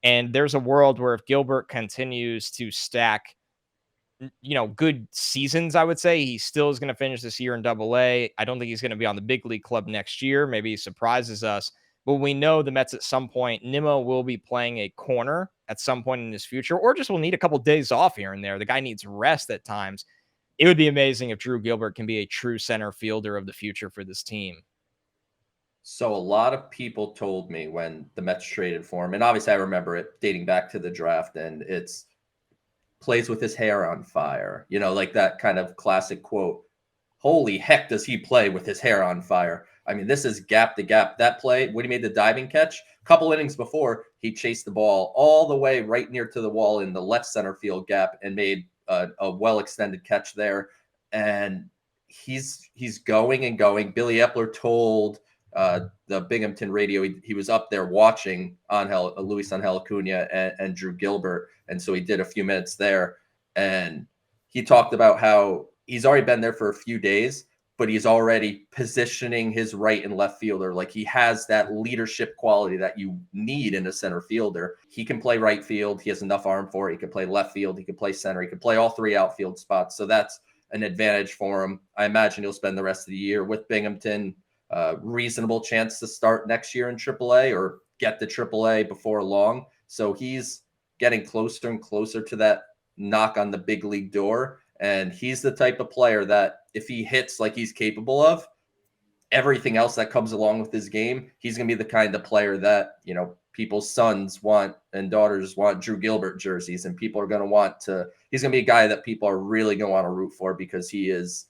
And there's a world where if Gilbert continues to stack, good seasons, I would say he still is going to finish this year in Double-A. I don't think he's going to be on the big league club next year. Maybe he surprises us, but we know the Mets at some point, Nimmo will be playing a corner at some point in his future, or just will need a couple days off here and there. The guy needs rest at times. It would be amazing if Drew Gilbert can be a true center fielder of the future for this team. So a lot of people told me when the Mets traded for him, and obviously I remember it dating back to the draft, and it's plays with his hair on fire, like that kind of classic quote. Holy heck, does he play with his hair on fire? I mean, this is gap to gap. That play, when he made the diving catch, a couple innings before, he chased the ball all the way right near to the wall in the left center field gap and made a well extended catch there. And he's going and going. Billy Epler told the Binghamton radio he was up there watching Luis Angel Acuna and Drew Gilbert, and so he did a few minutes there, and he talked about how he's already been there for a few days, but he's already positioning his right and left fielder. Like, he has that leadership quality that you need in a center fielder. He can play right field. He has enough arm for it. He can play left field. He can play center. He can play all three outfield spots. So that's an advantage for him. I imagine he'll spend the rest of the year with Binghamton. Reasonable chance to start next year in AAA or get to AAA before long. So he's getting closer and closer to that knock on the big league door. And he's the type of player that if he hits like he's capable of, everything else that comes along with his game, he's going to be the kind of player that, people's sons want and daughters want Drew Gilbert jerseys, and people are going to he's going to be a guy that people are really going to want to root for because he is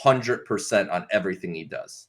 100% on everything he does.